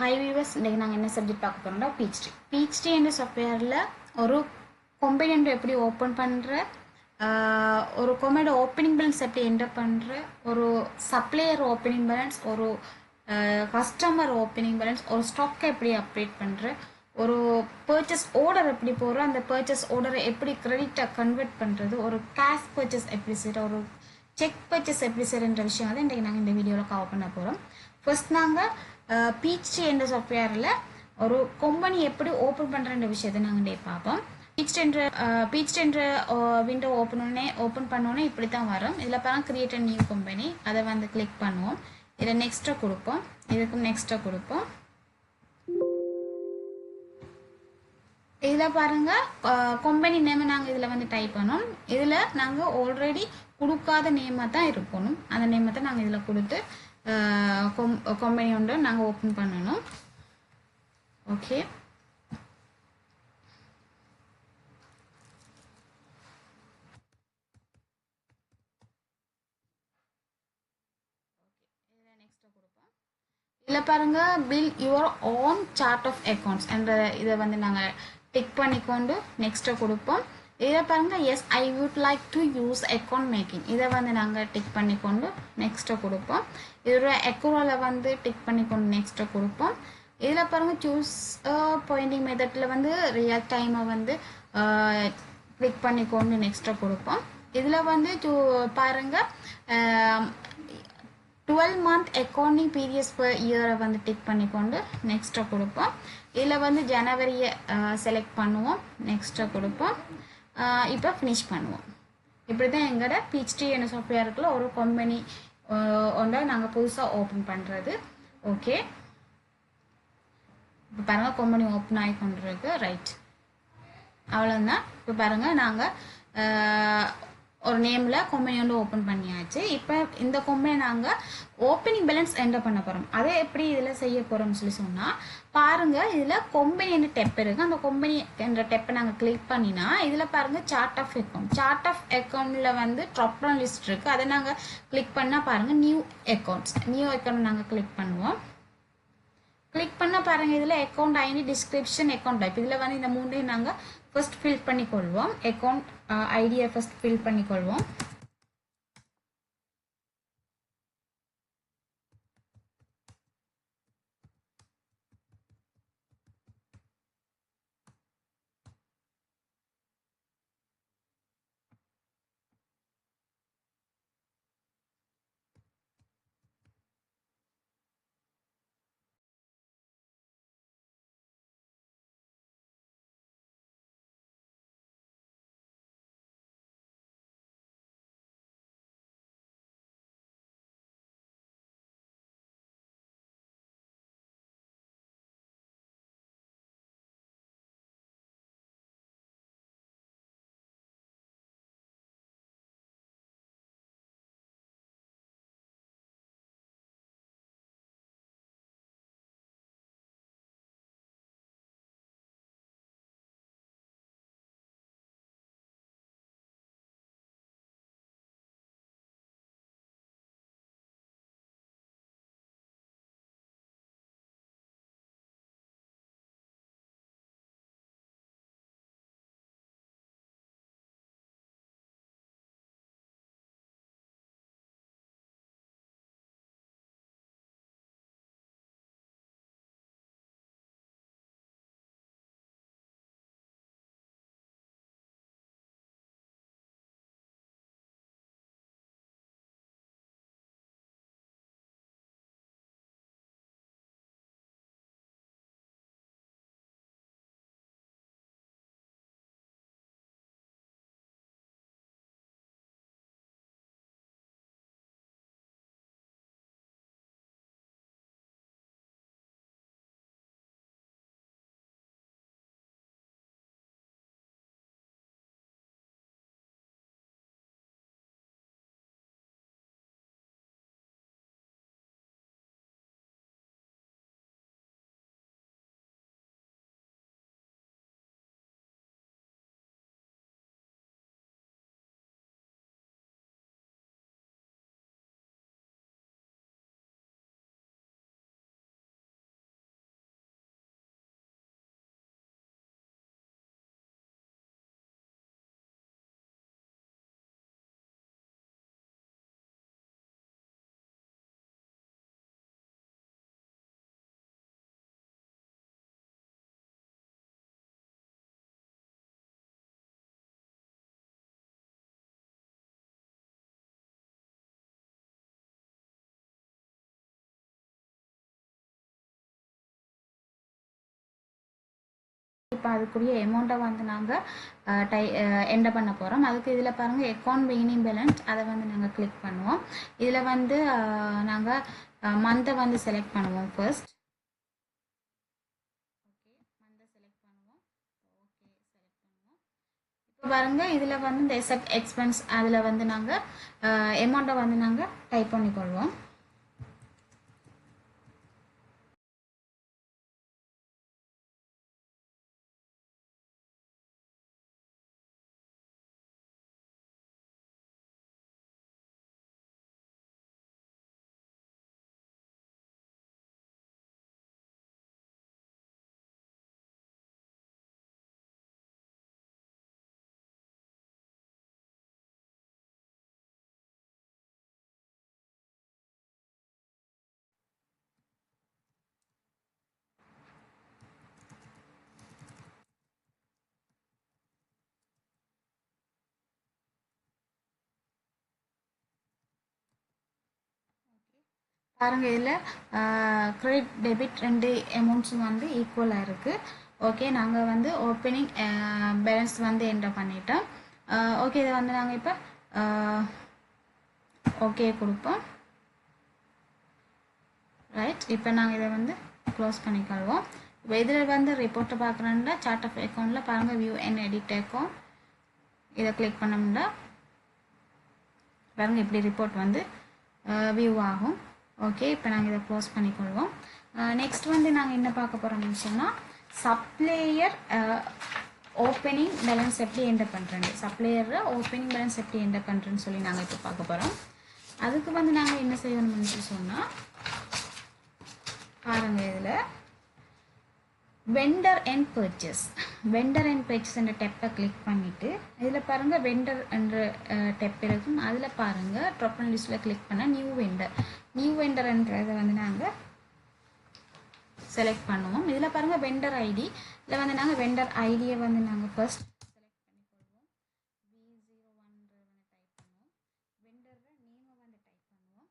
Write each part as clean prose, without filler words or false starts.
Hi viewers, இன்றைக்கி நாங்கள் என்ன சப்ஜெக்ட் பார்க்க போகிறோம்னா பீச்ட்ரீ என்ற சாஃப்ட்வேரில் ஒரு கம்பெனி எப்படி ஓப்பன் பண்ணுற, ஒரு கம்பெனியோட ஓப்பனிங் பேலன்ஸ் எப்படி என்டர் பண்ணுற, ஒரு சப்ளையர் ஓப்பனிங் பேலன்ஸ், ஒரு கஸ்டமர் ஓப்பனிங் பேலன்ஸ், ஒரு ஸ்டாக்கை எப்படி அப்டேட் பண்ணுற, ஒரு பர்ச்சேஸ் ஆர்டர் எப்படி போடுற, அந்த பர்ச்சேஸ் ஆர்டரை எப்படி கிரெடிட்டை கன்வெர்ட் பண்ணுறது, ஒரு கேஷ் பர்ச்சேஸ் எப்படி செய்கிற, ஒரு செக் பர்ச்சேஸ் எப்படி செய்கிற விஷயம் வந்து இன்றைக்கி நாங்கள் இந்த வீடியோவில் கவர் பண்ண போகிறோம். ஃபர்ஸ்ட் நாங்கள் பீச்ட்ரீ என்ற சாஃப்ட்வேரில் ஒரு கம்பெனி எப்படி ஓப்பன் பண்ணுற விஷயத்தை நாங்கள் பார்ப்போம். பீச்ட்ரீ என்ற விண்டோ ஓப்பன் பண்ணோன்னே இப்படி தான் வரும். இதில் பாருங்கள் கிரியேட் அ நியூ கம்பெனி, அதை வந்து கிளிக் பண்ணுவோம். இதில் நெக்ஸ்ட்டை கொடுப்போம், இதுக்கும் நெக்ஸ்ட்டை கொடுப்போம். இதில் பாருங்கள் கம்பெனி நேமை நாங்கள் இதில் வந்து டைப் பண்ணோம். இதில் நாங்கள் ஆல்ரெடி கொடுக்காத நேமாக தான் இருக்கணும். அந்த நேமை தான் நாங்கள் இதில் கொடுத்து கம்பெனி ஒன்று நாங்கள் ஓப்பன் பண்ணணும். ஓகே, இதில் பாருங்கள் fill your own chart of accounts என்ற இதை வந்து நாங்கள் டிக் பண்ணிக்கொண்டு நெக்ஸ்ட்டை கொடுப்போம். இதை பாருங்கள் yes I would like to use account making, இதை வந்து நாங்கள் டிக் பண்ணிக்கொண்டு நெக்ஸ்ட்டை கொடுப்போம். இதோட அக்கௌண்ட்டில் வந்து டிக் பண்ணிக்கொண்டு நெக்ஸ்ட்டை கொடுப்போம். இதில் பாருங்கள் சூஸ் பாயிண்டிங் மெத்தடில் வந்து ரியல் டைமை வந்து கிளிக் பண்ணிக்கொண்டு நெக்ஸ்ட்டை கொடுப்போம். இதில் வந்து பாருங்கள் 12 month accounting periods per year வந்து டிக் பண்ணிக்கொண்டு நெக்ஸ்ட்டை கொடுப்போம். இதில் வந்து ஜனவரியை செலக்ட் பண்ணுவோம், நெக்ஸ்ட்டை கொடுப்போம். இப்போ ஃபினிஷ் பண்ணுவோம். இப்படி தான் எங்களோட பீச்ட்ரீ என்ற சாஃப்ட்வேருக்குள்ள ஒரு கம்பெனி ஒன்றை நாங்கள் புதுசாக ஓப்பன் பண்ணுறது. ஓகே, இப்போ பாருங்கள் கம்பெனி ஓப்பன் ஆகி கொண்டிருக்கு. ரைட், அவ்வளோதான். இப்போ பாருங்கள் நாங்கள் ஒரு நேமில் கம்பெனி ஒன்று ஓப்பன் பண்ணியாச்சு. இப்போ இந்த கம்பெனி நாங்கள் ஓப்பனிங் பேலன்ஸ் என்டர் பண்ண போகிறோம். அதை எப்படி இதில் செய்ய போகிறோம்னு சொன்னால் பாருங்கள், இதில் கம்பெனி என்ற டெப் இருக்குது. அந்த கம்பெனி என்ற டெப்பை நாங்கள் கிளிக் பண்ணினா இதில் பாருங்கள் சார்ட் ஆஃப் அக்கௌண்ட்டில் வந்து ட்ராப் டவுன் லிஸ்ட் இருக்குது. அதை நாங்கள் கிளிக் பண்ணால் பாருங்கள் நியூ அக்கௌண்ட் நாங்கள் கிளிக் பண்ணுவோம். கிளிக் பண்ணால் பாருங்கள் இதில் account ID, description, account type, இதில் வந்து இந்த மூணையும் நாங்கள் ஃபர்ஸ்ட் ஃபில் பண்ணிக்கொள்வோம். அக்கௌண்ட் ஐடியை ஃபர்ஸ்ட் ஃபில் பண்ணிக்கொள்வோம். இப்போ அதுக்குரிய அமௌண்ட்டை வந்து நாங்கள் என்டர் பண்ண போகிறோம். அதுக்கு இதில் பாருங்கள் அக்கௌண்ட் பிகினிங் பேலன்ஸ், அதை வந்து நாங்கள் கிளிக் பண்ணுவோம். இதில் வந்து நாங்கள் மந்த்தை வந்து செலக்ட் பண்ணுவோம். ஃபர்ஸ்ட் மந்தை செலக்ட் பண்ணுவோம். ஓகே செலக்ட் பண்ணுவோம். இப்போ பாருங்கள் இதில் வந்து இந்த எக்ஸ்பென்ஸ் அதில் வந்து நாங்கள் அமௌண்ட்டை வந்து நாங்கள் டைப் பண்ணிக்கொள்வோம். பாருங்கள் இதில் கிரெடிட் டெபிட் ரெண்டு அமௌண்ட்ஸும் வந்து ஈக்குவலாக இருக்குது. ஓகே நாங்கள் வந்து ஓப்பனிங் பேலன்ஸ் வந்து என்டர் பண்ணிட்டோம். ஓகே இதை வந்து நாங்கள் இப்போ ஓகே கொடுப்போம். ரைட் இப்போ நாங்கள் இதை வந்து க்ளோஸ் பண்ணிக்கொள்வோம். இப்போ இதில் வந்து ரிப்போர்ட்டை பார்க்குறோன்னா சார்ட் ஆஃப் அக்கௌண்ட்டில் பாருங்கள் வியூ அண்ட் எடிட் அக்கௌண்ட் இதை கிளிக் பண்ணோம்னா பாருங்கள் இப்படி ரிப்போர்ட் வந்து வியூ ஆகும். ஓகே இப்போ நாங்கள் இதை க்ளோஸ் பண்ணிக்கொள்வோம். நெக்ஸ்ட் வந்து நாங்கள் என்ன பார்க்க போகிறோம்னு சொன்னால் சப்ளையர் ஓப்பனிங் பேலன்ஸ் எப்படி என்டர் பண்ணுறேன், சப்ளையரை ஓப்பனிங் பேலன்ஸ் எப்படி என்டர் பண்ணுறேன்னு சொல்லி நாங்கள் இப்போ பார்க்க போகிறோம். அதுக்கு வந்து நாங்கள் என்ன செய்யணும்னு சொன்னால் பாருங்கள் இதில் வெண்டர் அண்ட் பர்ச்சேஸ் என்ற டெப்பை கிளிக் பண்ணிவிட்டு இதில் பாருங்கள் வெண்டர் என்ற டெப் இருக்கும். அதில் பாருங்கள் ட்ராப் டவுன் லிஸ்ட்டில் கிளிக் பண்ணால் நியூ வெண்டர்ன்றதை வந்து நாங்கள் செலக்ட் பண்ணுவோம். இதில் பாருங்கள் வெண்டர் ஐடி, இதில் வந்து நாங்கள் வெண்டர் ஐடியை வந்து நாங்கள் ஃபர்ஸ்ட் செலக்ட் பண்ணிக்கொள்வோம். V01 வந்து டைப் பண்ணுவோம். வெண்டர் நேமை வந்து டைப் பண்ணுவோம்.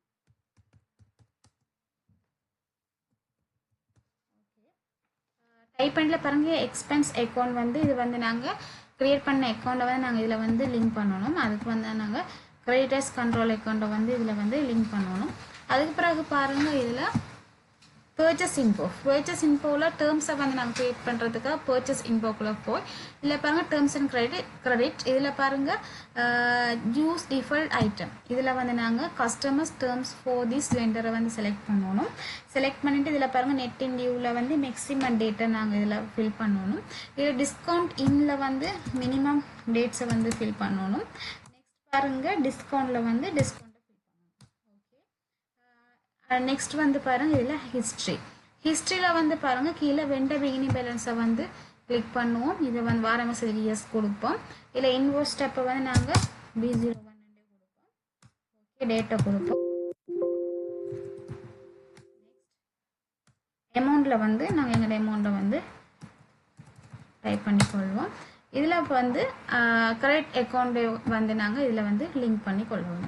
ஓகே டைப் பண்ணல பாருங்கள் எக்ஸ்பென்ஸ் அக்கௌண்ட் வந்து இது வந்து நாங்கள் க்ரியேட் பண்ண அக்கௌண்ட்டை வந்து நாங்கள் இதில் வந்து லிங்க் பண்ணணும். அதுக்கு வந்து நாங்கள் கிரெடிட்டர்ஸ் கண்ட்ரோல் அக்கௌண்ட்டை வந்து இதில் வந்து லிங்க் பண்ணணும். அதுக்கு பிறகு பாருங்கள் இதில் பர்ச்சேஸ் இன்ஃபோவில் டேர்ம்ஸை வந்து நாங்கள் க்ரியேட் பண்ணுறதுக்காக பர்ச்சேஸ் இன்ஃபோக்குள்ளே போய் இதில் பாருங்கள் டேர்ம்ஸ் அண்ட் கிரெடிட் இதில் பாருங்கள் யூஸ் டிஃபால்ட் ஐட்டம் இதில் வந்து நாங்கள் கஸ்டமர்ஸ் டேர்ம்ஸ் ஃபார் திஸ் வெண்டரை வந்து செலக்ட் பண்ணணும். செலக்ட் பண்ணிவிட்டு இதில் பாருங்கள் நெட் இன் டியூவில் வந்து மேக்ஸிமம் டேட்டை நாங்கள் இதில் ஃபில் பண்ணணும். இதில் டிஸ்கவுண்ட் இன்னில் வந்து மினிமம் டேட்ஸை வந்து ஃபில் பண்ணணும். நெக்ஸ்ட் பாருங்கள் டிஸ்கவுண்டில் வந்து டிஸ்கவுண்ட் நெக்ஸ்ட் வந்து பாருங்கள் இதில் ஹிஸ்ட்ரியில் வந்து பாருங்கள் கீழே வெண்டர் பிகினிங் பேலன்ஸை வந்து கிளிக் பண்ணுவோம். இதை வந்து வாரமாச இயர்ஸ் கொடுப்போம். இதில் இன்வாய்ஸ் ஸ்டெப்பை வந்து நாங்கள் B01 கொடுப்போம். ஓகே டேட்டை கொடுப்போம். அமௌண்ட்டில் வந்து நாங்கள் எங்களோட அமௌண்ட்டை வந்து டைப் பண்ணிக்கொள்வோம். இதில் இப்போ வந்து கிரெடிட் அக்கௌண்ட்டை வந்து நாங்கள் இதில் வந்து லிங்க் பண்ணி கொள்வோம்.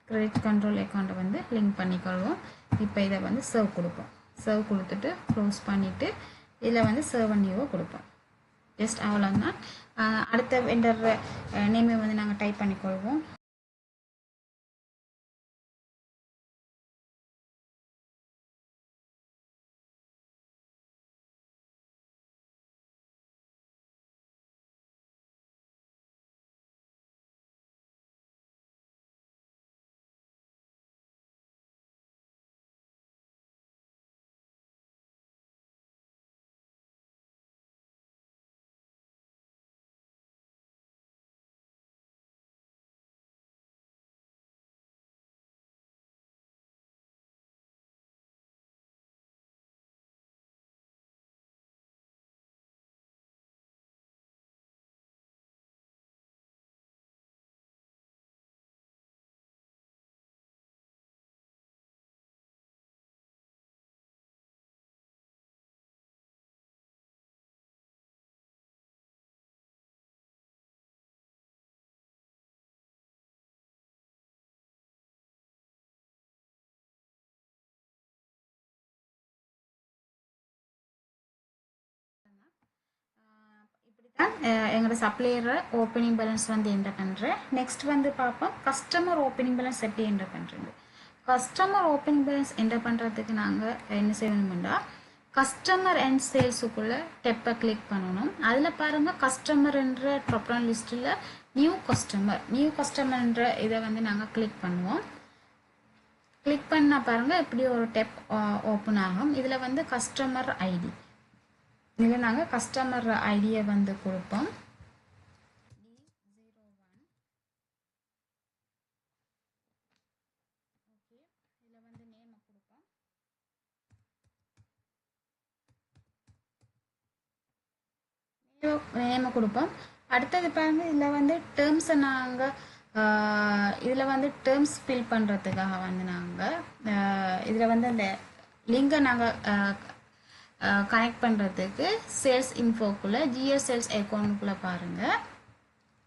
கிரெடிட் கண்ட்ரோல் அக்கௌண்ட்டை வந்து லிங்க் பண்ணிக்கொள்வோம். இப்போ இதை வந்து சர்வ் கொடுப்போம். சர்வ் கொடுத்துட்டு க்ளோஸ் பண்ணிவிட்டு இதில் வந்து சர்வ் நியூவை கொடுப்போம். ஜஸ்ட் அவ்வளோதான். அடுத்த வெண்டர் நேமை வந்து நாங்கள் டைப் பண்ணிக்கொள்வோம். எங்களோட சப்ளையர் ஓப்பனிங் பேலன்ஸ் வந்து என்டர் பண்ணுறேன். நெக்ஸ்ட் வந்து பார்ப்போம் கஸ்டமர் ஓப்பனிங் பேலன்ஸ் எப்படி என்டர் பண்ணுறது. கஸ்டமர் ஓப்பனிங் பேலன்ஸ் என்டர் பண்ணுறதுக்கு நாங்கள் என்ன செய்யணும்னா கஸ்டமர் அண்ட் சேல்ஸுக்குள்ளே டெப்பை கிளிக் பண்ணணும். அதில் பாருங்கள் கஸ்டமர்ன்ற ட்ராப்டவுன் லிஸ்ட்டில் நியூ கஸ்டமர்ன்ற இதை வந்து நாங்கள் கிளிக் பண்ணுவோம். கிளிக் பண்ணால் பாருங்கள் இப்படி ஒரு டெப் ஓப்பன் ஆகும். இதில் வந்து கஸ்டமர் ஐடி, இதில் நாங்கள் கஸ்டமர் ஐடியை வந்து கொடுப்போம். D01. ஓகே, இதில் வந்து நேமை கொடுப்போம். நேமை கொடுப்போம். அடுத்தது பாருங்க இதில் வந்து டேர்ம்ஸை நாங்கள் இதில் வந்து டேர்ம்ஸ் ஃபில் பண்ணுறதுக்காக வந்து நாங்கள் இதில் வந்து அந்த லிங்கை நாங்கள் கனெக்ட் பண்ணுறதுக்கு சேல்ஸ் இன்ஃபோக்குள்ளே ஜிஎஸ் சேல்ஸ் அக்கௌண்ட்டுக்குள்ளே பாருங்கள்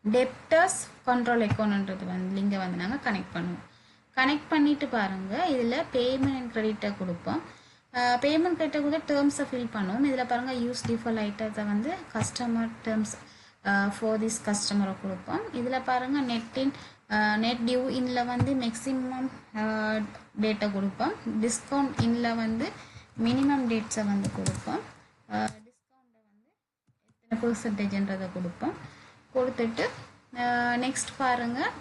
டெப்டர்ஸ் கண்ட்ரோல் அக்கௌண்ட்ன்றது வந்து லிங்கை வந்து நாங்கள் கனெக்ட் பண்ணுவோம். கனெக்ட் பண்ணிவிட்டு பாருங்கள் இதில் பேமெண்ட் அண்ட் க்ரெடிட்டை கொடுப்போம். பேமெண்ட் கிரெடிட்டை கூட டேர்ம்ஸை ஃபில் பண்ணுவோம். இதில் பாருங்கள் யூஸ் டிஃபால்ட் ஐட்டத்தை வந்து கஸ்டமர் டேர்ம்ஸ் ஃபார் திஸ் கஸ்டமரை கொடுப்போம். இதில் பாருங்கள் நெட் டியூ இனில் வந்து மேக்ஸிமம் டேட்டை கொடுப்போம். டிஸ்கவுண்ட் இனில் வந்து மினிமம் டேட்ஸை வந்து கொடுப்போம். டிஸ்கவுண்ட்டை வந்து எத்தனை பெர்சன்டேஜ்ன்றதை கொடுப்போம். கொடுத்துட்டு நெக்ஸ்ட் பாருங்கள்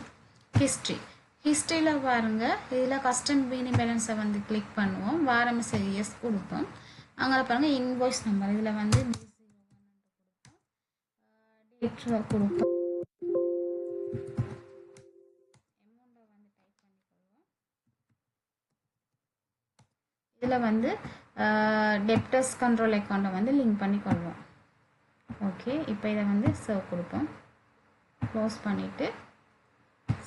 ஹிஸ்ட்ரியில் பாருங்கள் இதில் கஸ்டம் மினி பேலன்ஸை வந்து கிளிக் பண்ணுவோம். வாரமஸ் எஸ் கொடுப்போம். அங்கே பாருங்கள் இன்வாய்ஸ் நம்பர் இதில் வந்து டேட் கொடுப்போம். அமௌண்ட்டை வந்து டைப் பண்ணிக்கொள்வோம். இதில் வந்து டெப்டர்ஸ் கண்ட்ரோல் அக்கௌண்ட்டை வந்து லிங்க் பண்ணிக்கொள்வோம். ஓகே, இப்போ இதை வந்து சர்வ் கொடுப்போம். க்ளோஸ் பண்ணிவிட்டு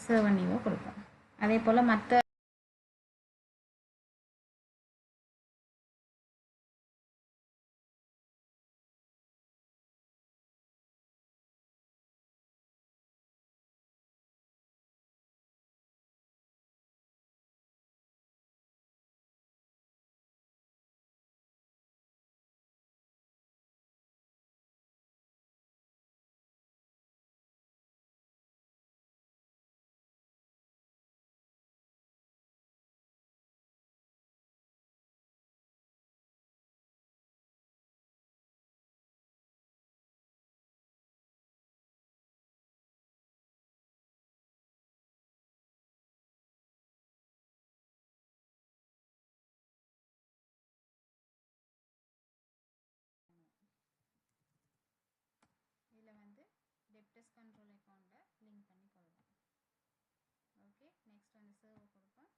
சர்வ் நியூவை கொடுப்போம். அதே போல் மற்ற இதில் வந்து டெப்டர்ஸ் கண்ட்ரோல் அக்கௌண்ட்டை லிங்க் பண்ணிக்கொள்வோம். ஓகே, நெக்ஸ்ட் வந்து சர்வை கொடுப்போம்.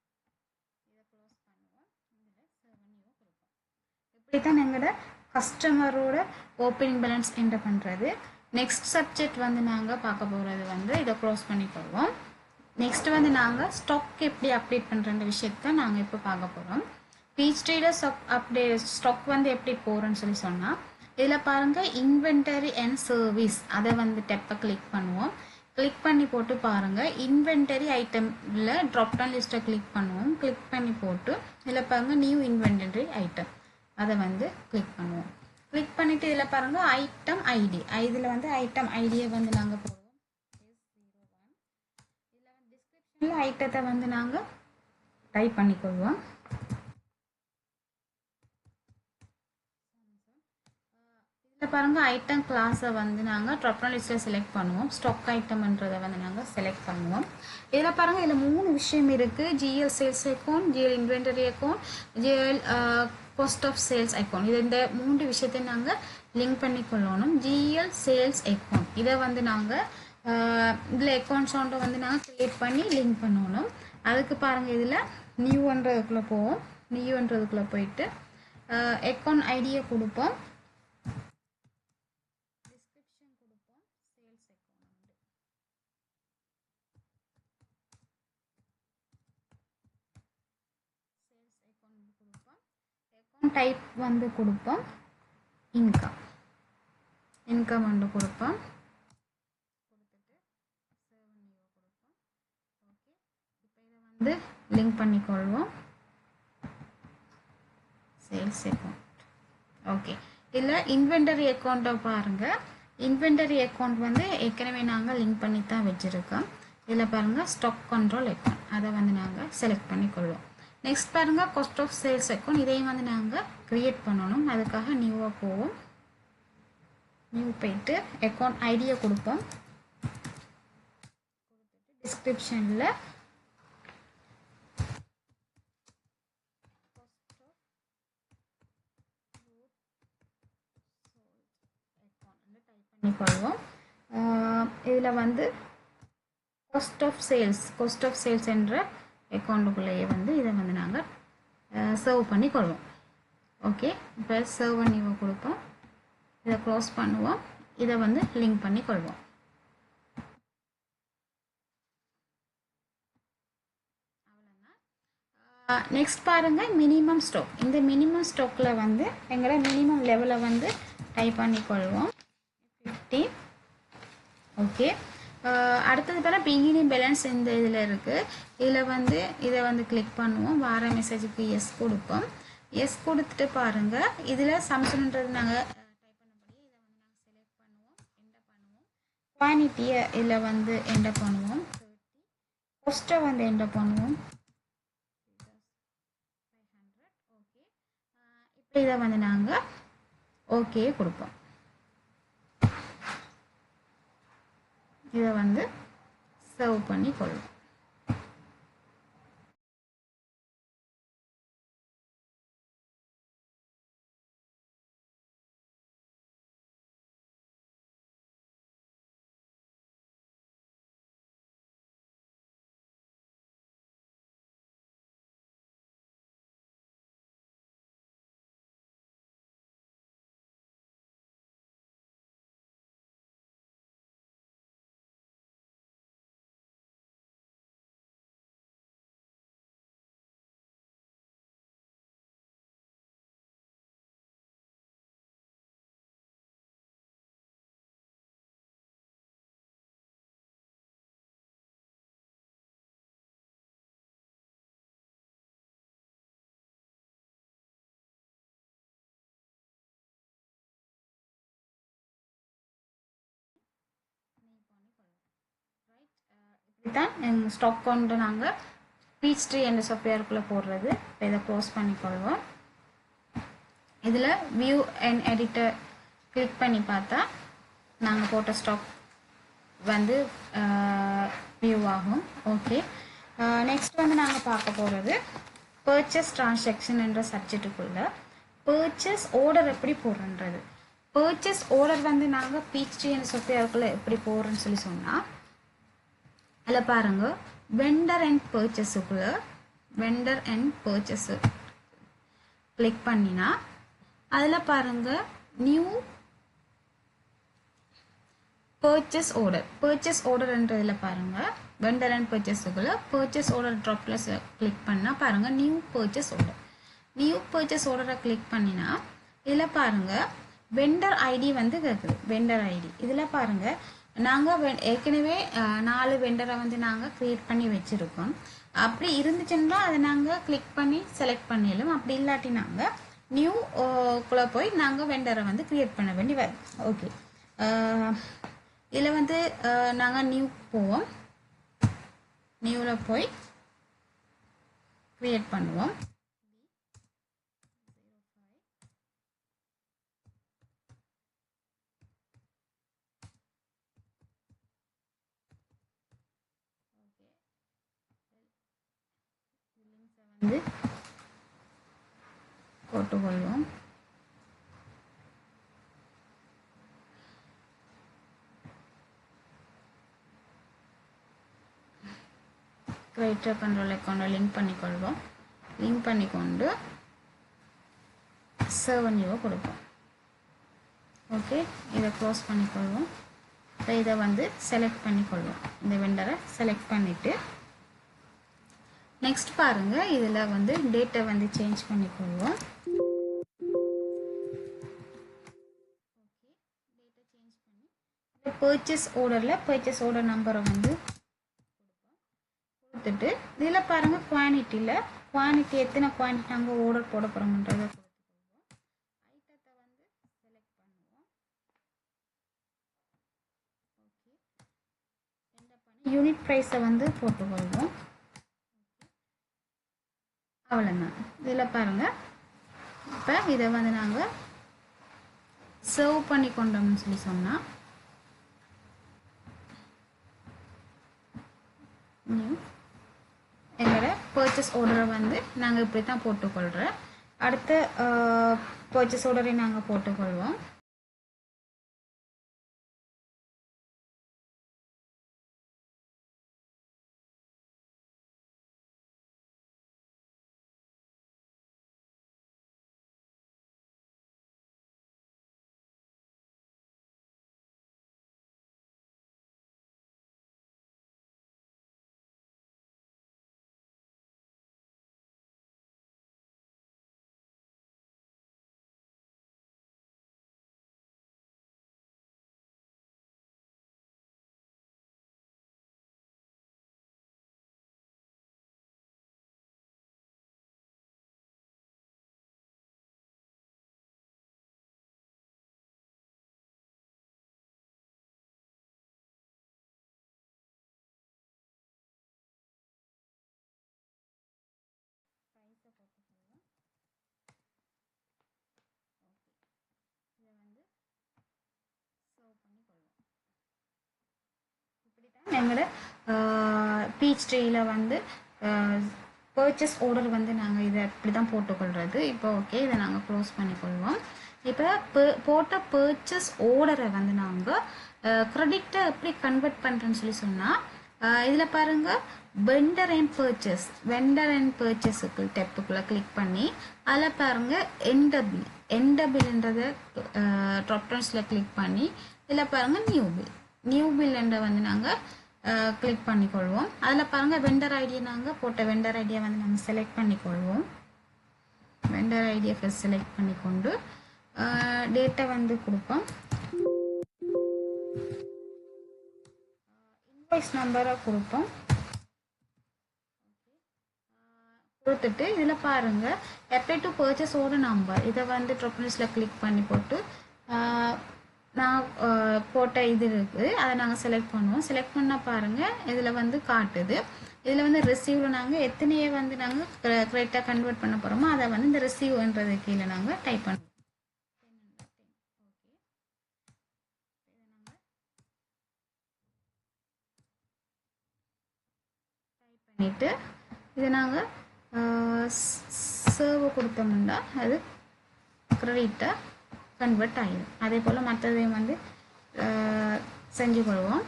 இதை க்ளோஸ் பண்ணுவோம். இதில் சர்வ் நியூவை கொடுப்போம். இப்படி தான் எங்களோட கஸ்டமரோட ஓப்பனிங் பேலன்ஸ் என்டர் பண்ணுறது. நெக்ஸ்ட் சப்ஜெக்ட் வந்து நாங்கள் பார்க்க போகிறது வந்து இதை க்ளோஸ் பண்ணிக்கொள்வோம். நெக்ஸ்ட் வந்து நாங்கள் ஸ்டாக் எப்படி அப்டேட் பண்ணுற விஷயத்தை நாங்கள் இப்போ பார்க்க போகிறோம். பீச்ட்ரீடர் ஸ்டாக் வந்து எப்படி போகிறோன்னு சொன்னால் இதில் பாருங்கள் இன்வென்டரி அண்ட் சர்வீஸ் அதை வந்து டெப்பை கிளிக் பண்ணுவோம். கிளிக் பண்ணி போட்டு பாருங்கள் இன்வென்டரி ஐட்டமில் ட்ராப்டவுன் லிஸ்ட்டை கிளிக் பண்ணுவோம். கிளிக் பண்ணி போட்டு இதில் பாருங்கள் நியூ இன்வென்டரி ஐட்டம் அதை வந்து கிளிக் பண்ணுவோம். கிளிக் பண்ணிவிட்டு இதில் பாருங்கள் ஐட்டம் ஐடி இதில் வந்து ஐட்டம் ஐடியை வந்து நாங்கள் போடுவோம். S01 இதில் வந்து டிஸ்கிரிப்ஷனில் ஐட்டத்தை வந்து நாங்கள் டைப் பண்ணிக்கொள்வோம். இதில் பாருங்கள் ஐட்டம் கிளாஸை வந்து நாங்கள் ட்ராப்டவுன் லிஸ்ட்டில் செலக்ட் பண்ணுவோம். ஸ்டாக் ஐட்டம்ன்றதை வந்து நாங்கள் செலக்ட் பண்ணுவோம். இதில் பாருங்கள் இதில் 3 விஷயம் இருக்குது. GL sales account, GL inventory account, GL cost of sales account. இது இந்த 3 விஷயத்தை நாங்கள் லிங்க் பண்ணி கொள்ளணும். ஜிஎல் சேல்ஸ் அக்கௌண்ட் இதை வந்து நாங்கள் இதில் அக்கௌண்ட் சவுண்டை வந்து நாங்கள் க்ரியேட் பண்ணி லிங்க் பண்ணணும். அதுக்கு பாருங்கள் இதில் நியூன்றதுக்குள்ளே போவோம். நியூன்றதுக்குள்ளே போயிட்டு அக்கௌண்ட் ஐடியை கொடுப்போம். டைப் வந்து கொடுப்போம். இன்கம் வந்து கொடுப்போம். கொடுத்துட்டு சேவ் நியூ கொடுப்போம். ஓகே, இப்போ இதை வந்து லிங்க் பண்ணிக்கொள்வோம். Sales account. ஓகே, இதில் இன்வென்டரி அக்கௌண்ட்டை பாருங்கள் இன்வென்டரி அக்கௌண்ட் வந்து ஏற்கனவே நாங்கள் லிங்க் பண்ணி தான் வச்சுருக்கோம். இதில் பாருங்கள் ஸ்டாக் கண்ட்ரோல் அக்கௌண்ட், அதை வந்து நாங்கள் செலக்ட் பண்ணிக்கொள்வோம். நெக்ஸ்ட் பாருங்கள் காஸ்ட் ஆஃப் சேல்ஸ் அக்கௌண்ட், இதையும் வந்து நாங்கள் க்ரியேட் பண்ணணும். அதுக்காக நியூவாக போவோம். நியூ போயிட்டு அக்கௌண்ட் ஐடியை கொடுப்போம். டிஸ்கிரிப்ஷனில் டைப் பண்ணிக்கொள்வோம். இதில் வந்து காஸ்ட் ஆஃப் சேல்ஸ் என்ற அக்கௌண்ட்டுக்குள்ளேயே வந்து இதை வந்து நாங்கள் சர்வ் பண்ணிக்கொள்வோம். ஓகே, இப்போ சர்வ் நியூவை கொடுப்போம். இதை க்ளோஸ் பண்ணுவோம். இதை வந்து லிங்க் பண்ணிக்கொள்வோம். நெக்ஸ்ட் பாருங்கள் மினிமம் ஸ்டாக். இந்த மினிமம் ஸ்டாக்கில் வந்து எங்களோட மினிமம் லெவலை வந்து டைப் பண்ணிக்கொள்வோம் 50. ஓகே, அடுத்தது பார்த்தா பிகினிங் பேலன்ஸ் இந்த இதில் இருக்குது. இதில் வந்து இதை வந்து கிளிக் பண்ணுவோம். வார மெசேஜுக்கு எஸ் கொடுப்போம். எஸ் கொடுத்துட்டு பாருங்கள் இதில் சம்சன்ன்றது நாங்கள் டைப் பண்ணபடி இதை வந்து நாங்கள் செலக்ட் பண்ணுவோம், என்டர் பண்ணுவோம். குவான்டிட்டியை இதில் வந்து என்டர் பண்ணுவோம். 30. காஸ்ட்டை வந்து என்டர் பண்ணுவோம் 500. ஓகே, இப்போ இதை வந்து நாங்கள் ஓகே கொடுப்போம். இதை வந்து சர்வ் பண்ணி கொள்வோம். இதுதான் எங்கள் ஸ்டாக் கொண்டு நாங்கள் பீச்ட்ரீ என்ற சாஃப்ட்வேருக்குள்ளே போடுறது. இப்போ இதை க்ளோஸ் பண்ணிக்கொள்வோம். இதில் வியூ அண்ட் எடிட்டர் கிளிக் பண்ணி பார்த்தா நாங்கள் போட்ட ஸ்டாக் வந்து வியூ ஆகும். ஓகே, நெக்ஸ்ட் வந்து நாங்கள் பார்க்க போகிறது பர்ச்சேஸ் டிரான்சாக்ஷன் என்ற சப்ஜெக்டுக்குள்ளே பர்ச்சேஸ் ஆர்டர் எப்படி போடுறது. பர்ச்சேஸ் ஆர்டர் வந்து நாங்கள் பீச்ட்ரீ என்ற சாஃப்ட்வேருக்குள்ளே எப்படி போடுறோன்னு சொல்லி சொன்னால் அதில் பாருங்கள் வெண்டர் அண்ட் பர்ச்சேஸுக்குள்ளே வெண்டர் அண்ட் பர்ச்சேஸு கிளிக் பண்ணினா அதில் பாருங்கள் நியூ பர்ச்சேஸ் ஆர்டர்ன்றதில் பாருங்கள் வெண்டர் அண்ட் பர்ச்சேஸுக்குள்ளே பர்ச்சேஸ் ஆர்டர் ட்ராப்பில் கிளிக் பண்ணால் பாருங்கள் நியூ பர்ச்சேஸ் ஆர்டரை கிளிக் பண்ணினா இதில் பாருங்கள் வெண்டர் ஐடி வந்து கேட்குது. வெண்டர் ஐடி இதில் பாருங்கள் நாங்கள் ஏற்கனவே 4 வெண்டரை வந்து நாங்கள் க்ரியேட் பண்ணி வச்சுருக்கோம். அப்படி இருந்துச்சுன்னா அதை நாங்கள் கிளிக் பண்ணி செலக்ட் பண்ணிடலாம். அப்படி இல்லாட்டி நாங்கள் நியூக்குள்ளே போய் நாங்கள் வெண்டரை வந்து க்ரியேட் பண்ண வேண்டி வரும். ஓகே, இதில் வந்து நாங்கள் நியூ போவோம். நியூவில் போய் க்ரியேட் பண்ணுவோம். வந்து போட்டுக்கொள்வோம். கிரியேட்டர் கண்ட்ரோல் அக்கௌண்ட்டை லிங்க் பண்ணிக்கொள்வோம். லிங்க் பண்ணிக்கொண்டு சர்வ் நியூவை கொடுப்போம். ஓகே, இதை க்ளோஸ் பண்ணிக்கொள்வோம். இப்போ இதை வந்து செலக்ட் பண்ணிக்கொள்வோம். இந்த வெண்டரை செலக்ட் பண்ணிவிட்டு நெக்ஸ்ட் பாருங்கள் இதில் வந்து டேட்டை வந்து சேஞ்ச் பண்ணிக்கொள்வோம். ஓகே, டேட்டை சேஞ்ச் பண்ணி பர்ச்சேஸ் ஆர்டர் நம்பரை வந்து கொடுத்துட்டு இதில் பாருங்கள் குவான்டிட்டி எத்தனை குவான்டிட்டி நாங்கள் ஆர்டர் போட போகிறோம்ன்றதை கொடுத்துக்கொள்வோம். ஐட்டத்தை வந்து செலக்ட் பண்ணுவோம். ப்ரைஸை வந்து போட்டுக்கொள்வோம். அவ்வளோதான். இதில் பாருங்கள், இப்போ இதை வந்து நாங்கள் சர்வ் பண்ணி கொண்டோம்னு சொல்லி சொன்னால் எங்களோட பர்ச்சேஸ் ஆர்டரை வந்து நாங்கள் இப்படி தான் போட்டுக்கொள்கிறோம். அடுத்த பர்ச்சேஸ் ஆர்டரை நாங்கள் போட்டுக்கொள்வோம். இதை வந்து சர்வ் பண்ணி கொள்வோம். இப்படி தான் எங்களோட பீச் ட்ரீயில் வந்து பர்ச்சேஸ் ஆர்டர் வந்து நாங்கள் இதை இப்படி தான் போட்டுக்கொள்கிறது. இப்போ ஓகே, இதை நாங்கள் க்ளோஸ் பண்ணிக்கொள்வோம். இப்போ போட்ட பர்ச்சேஸ் ஆர்டரை வந்து நாங்கள் க்ரெடிட்டை எப்படி கன்வெர்ட் பண்ணுறேன்னு சொல்லி சொன்னால் இதில் பாருங்கள், வெண்டர் அண்ட் பர்ச்சேஸுக்கு டெப்புக்குள்ளே கிளிக் பண்ணி அதில் பாருங்கள் எண்டபிள்ன்றதை ட்ராப்டவுன்ஸில் கிளிக் பண்ணி இதில் பாருங்கள் நியூ பில்ன்ற வந்து நாங்கள் கிளிக் பண்ணிக்கொள்வோம். அதில் பாருங்கள் வெண்டர் ஐடியை நாங்கள் போட்ட வெண்டர் ஐடியை வந்து நாங்கள் செலக்ட் பண்ணிக்கொள்வோம். வெண்டர் ஐடியை ஃபஸ்ட் செலக்ட் பண்ணிக்கொண்டு டேட்டா வந்து கொடுப்போம். இன்வாய்ஸ் நம்பரை கொடுப்போம். கொடுத்துட்டு இதில் பாருங்கள் apply to purchase order number, இதை வந்து ட்ராப்டவுன்ஸில் கிளிக் பண்ணி போட்டு நான் போட்ட இது இருக்குது, அதை நாங்கள் செலக்ட் பண்ணுவோம். செலக்ட் பண்ணால் பாருங்கள் இதில் வந்து காட்டுது. இதில் வந்து ரிசீவில் நாங்கள் எத்தனையே வந்து நாங்கள் கரெக்டாக கன்வெர்ட் பண்ண போகிறோமோ அதை வந்து இந்த ரிசீவ்ன்றது கீழே நாங்கள் டைப் பண்ணுவோம். டைப் பண்ணிவிட்டு இதை நாங்கள் சர்வ் கொடுத்தோம்னா அது கிரெடிட்டை கன்வெர்ட் ஆகிடும். அதே போல் மற்றதையும் வந்து செஞ்சு கொள்வோம்.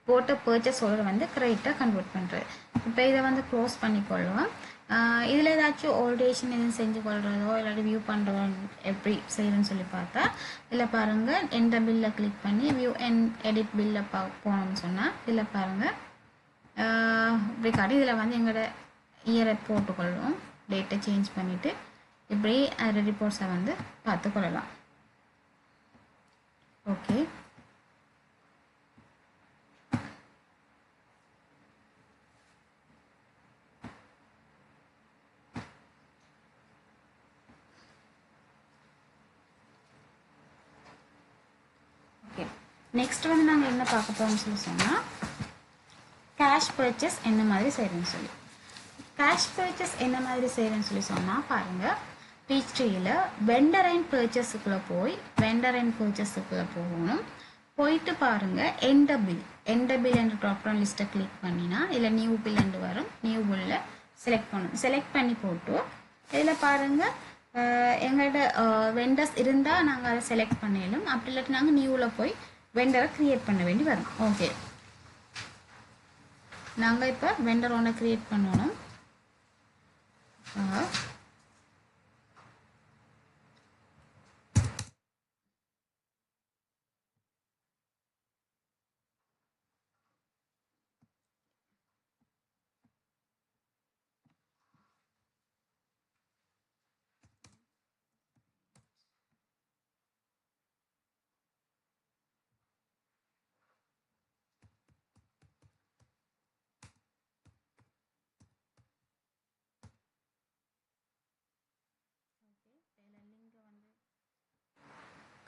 போட்ட பர்ச்சேஸ் ஆர்டர் வந்து கரெக்டாக கன்வெர்ட் பண்ணுறது. இப்போ இதை வந்து க்ளோஸ் பண்ணிக்கொள்வோம். இதில் ஏதாச்சும் ஆல்ட்ரேஷன் எதுவும் செஞ்சு கொள்கிறதோ இல்லாட்டி வியூ பண்ணுறதோ எப்படி செய்யணும்னு சொல்லி பார்த்தா இதில் பாருங்கள் எந்த பில்லை கிளிக் பண்ணி வியூ எடிட் பில்லை போனோம்னு சொன்னால் இதில் பாருங்கள் இப்படி காட்டி இதில் வந்து எங்களோட இயரை போட்டுக்கொள்வோம். டேட்டை சேஞ்ச் பண்ணிவிட்டு இப்படி அதில் ரிப்போர்ட்ஸை வந்து பார்த்துக்கொள்ளலாம். ஓகே, நெக்ஸ்ட் வந்து நாங்கள் என்ன பார்க்க போகிறோம்னு சொல்லி சொன்னால் கேஷ் பர்ச்சேஸ் என்ன மாதிரி செய்கிறேன்னு சொல்லி. கேஷ் பர்ச்சேஸ் என்ன மாதிரி செய்கிறேன்னு சொல்லி சொன்னால் பாருங்கள், பீச் ட்ரீயில் வெண்டர் அண்ட் பர்ச்சேஸுக்குள்ளே போகணும். போயிட்டு பாருங்கள் எந்த பில் என்ற ட்ராப்டவுன் லிஸ்ட்டை கிளிக் பண்ணினா இதில் நியூ பில் என்று வரும். நியூ பில்லை செலக்ட் பண்ணணும். செலக்ட் பண்ணி போட்டு இதில் பாருங்கள் எங்கள்கிட்ட வெண்டர்ஸ் இருந்தால் நாங்கள் அதை செலக்ட் பண்ணிடலாம். அப்படி இல்லாட்டி நாங்கள் நியூவில் போய் வெண்டரை க்ரியேட் பண்ண வேண்டி வரும். ஓகே, நாங்கள் இப்போ வெண்டர் ஒன்று க்ரியேட் பண்ணணும்.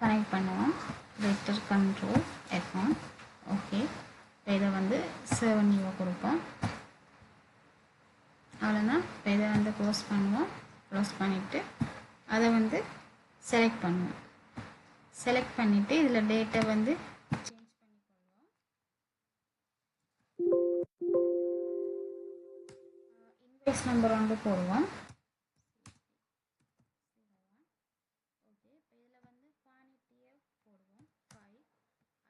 கனெக்ட் பண்ணுவோம். Vector control F1. ஓகே, இப்போ இதை வந்து சேவ் நியூவை கொடுப்போம். அவ்வளோதான். இப்போ இதை வந்து க்ளோஸ் பண்ணுவோம். க்ளோஸ் பண்ணிவிட்டு அதை வந்து செலக்ட் பண்ணுவோம். செலக்ட் பண்ணிவிட்டு இதில் டேட்டை வந்து சேஞ்ச் பண்ணிக்கொள்வோம். இன்வாய்ஸ் நம்பர் வந்து போடுவோம். ஓகே, இப்போ இதில் வந்து குவான்டிட்டியை போடுவோம். 5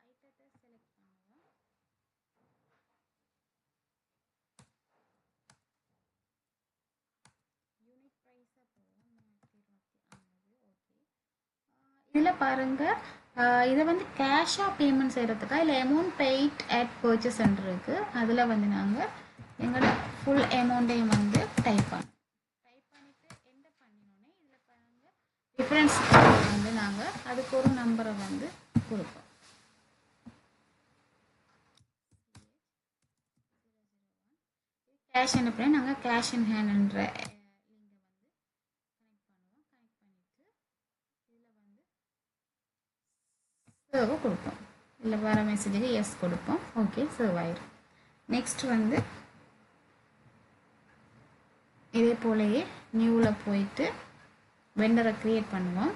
ஐட்டத்தை செலக்ட் பண்ணுவோம். யூனிட் ப்ரைஸாக போடுவோம் 325. ஓகே, இதில் பாருங்கள், இதை வந்து கேஷாக பேமெண்ட் செய்கிறதுக்கா இல்லை அமௌண்ட் பெய்ட் அட் பர்ச்சேஸ் இருக்குது. அதில் வந்து நாங்கள் எங்களோட ஃபுல் அமௌண்ட்டையும் வந்து டைப் பண்ணிவிட்டு என்டர் பண்ணினோன்னே இதில் பாருங்கள் டிஃப்ரென்ஸ் வந்து நாங்கள் அதுக்கு ஒரு நம்பரை வந்து கொடுப்போம். கேஷ் என்ன பண்ணி நாங்கள் கேஷ் இன் ஹேண்ட்ன்ற லிங்கை வந்து கனெக்ட் பண்ணுவோம். கனெக்ட் பண்ணிவிட்டு இதில் வந்து சர்வை கொடுப்போம். இல்லை வர மெசேஜுக்கு எஸ் கொடுப்போம். ஓகே, சர்வ் ஆயிடும். நெக்ஸ்ட் வந்து இதே போலயே நியூவில் போயிட்டு வெண்டரை க்ரியேட் பண்ணுவோம்.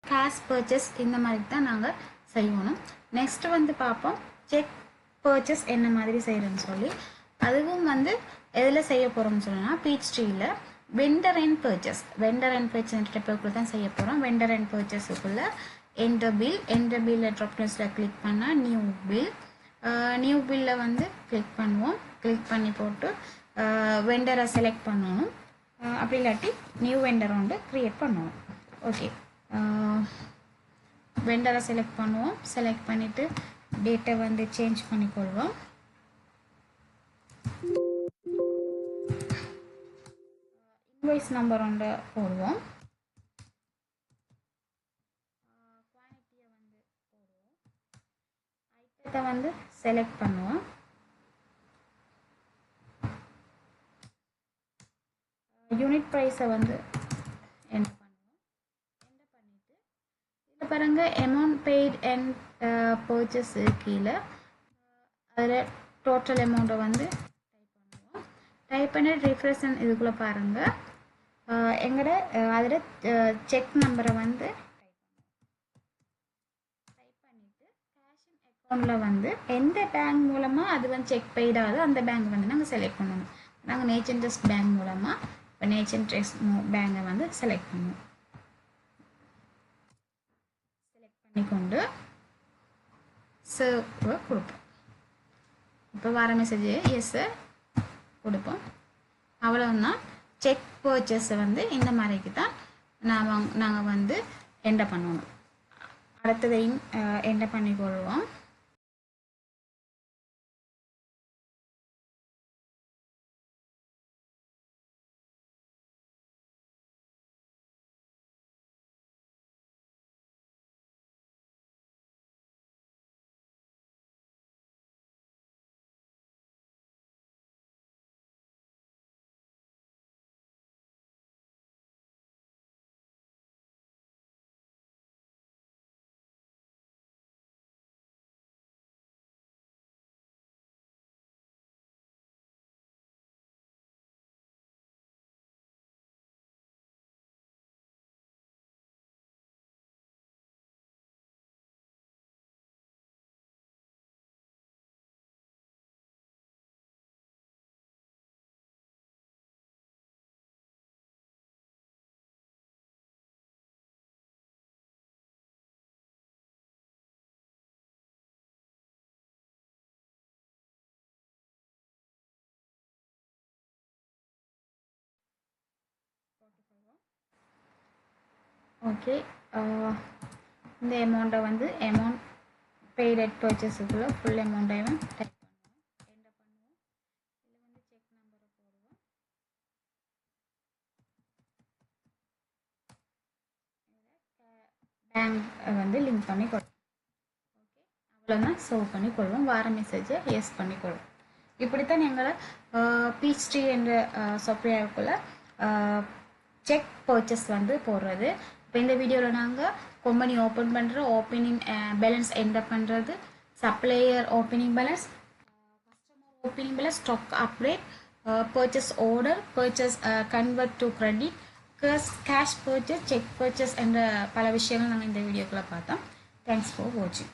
கேஷ் பர்ச்சேஸ் இந்த மாதிரி தான் நாங்கள் செய்யணும். நெக்ஸ்ட் வந்து பார்ப்போம் செக் பர்ச்சேஸ் என்ன மாதிரி செய்கிறோன்னு சொல்லி. அதுவும் வந்து எதில் செய்ய போகிறோம்னு சொன்னால் பீச்ட்ரீயில் வெண்டர் அண்ட் பர்ச்சேஸ் டைப்புக்குள்ளே தான் செய்ய போகிறோம். வெண்டர் அண்ட் பர்ச்சேஸுக்குள்ளே என்டர் பில் ட்ராப்டன்ஸில் கிளிக் பண்ணால் நியூ பில்லில் வந்து கிளிக் பண்ணுவோம். கிளிக் பண்ணி போட்டு வெண்டரை செலக்ட் பண்ணணும். அப்படி இல்லாட்டி நியூ வெண்டர் வந்து க்ரியேட் பண்ணுவோம். ஓகே, வெண்டரை செலக்ட் பண்ணுவோம். செலக்ட் பண்ணிவிட்டு டேட்டை வந்து சேஞ்ச் பண்ணிக்கொள்வோம். இன்வாய்ஸ் நம்பர் ஒன்று போடுவோம். குவான்டிட்டியை வந்து போடுவோம். ஐட்டத்தை வந்து செலக்ட் பண்ணுவோம். யூனிட் ப்ரைஸை வந்து என்டர் பண்ணுவோம். என்டர் பண்ணிவிட்டு இதில் பாருங்கள் அமௌண்ட் பெய்ட் அண்ட் பர்ச்சேஸ் கீழே அதில் டோட்டல் அமௌண்ட்டை வந்து டைப் பண்ணுவோம். டைப் பண்ணி ரிஃப்ரெஷன் இதுக்குள்ளே பாருங்கள் எங்களோட அதில் செக் நம்பரை வந்து டைப் பண்ணிவிட்டு கேஷ் அக்கௌண்ட்டில் வந்து எந்த பேங்க் மூலமாக அது வந்து செக் பெய்டாதோ அந்த பேங்க் வந்து நாங்கள் செலக்ட் பண்ணணும். நாங்கள் நேச்சர் ட்ரஸ்ட் பேங்க் மூலமாக இப்போ நேச்சர் ட்ரஸ்ட் பேங்கை வந்து செலக்ட் பண்ணுவோம். செலக்ட் பண்ணிக்கொண்டு சர்வை கொடுப்போம். இப்போ வர மெசேஜ் எஸ் கொடுப்போம். அவ்வளோதான். செக் பர்ச்சேஸை வந்து இந்த மாதிரிக்கு தான் நாங்கள் வந்து என்டர் பண்ணணும். அடுத்ததையும் என்டர் பண்ணிக்கொள்வோம். ஓகே, இந்த அமௌண்ட்டை வந்து அமௌண்ட் பெய்ட் அட் பர்ச்சேஸுக்குள்ளே ஃபுல் அமௌண்ட்டையும் டைப் பண்ணுவோம், என்டர் பண்ணுவோம். இதில் வந்து செக் நம்பரை போடுவோம். பேங்க் வந்து லிங்க் பண்ணி கொடுப்போம். ஓகே, அவ்வளோதான். சேவ் பண்ணி கொள்வோம். வார மெசேஜை எஸ் பண்ணி கொள்வோம். இப்படித்தான் எங்களை பீச்ட்ரீ என்ற சாஃப்ட்வேருக்குள்ளே செக் பர்ச்சேஸ் வந்து போடுறது. இப்போ இந்த வீடியோவில் நாங்கள் கம்பெனி ஓப்பன் பண்ணுற ஓப்பனிங் பேலன்ஸ் என்டர் பண்ணுறது, supplier opening balance, customer opening balance, stock update, purchase order, purchase convert to credit, cash purchase, cheque purchase என்ற பல விஷயங்கள் நாங்கள் இந்த வீடியோக்குள்ளே பார்த்தோம். தேங்க்ஸ் ஃபார் வாட்சிங்.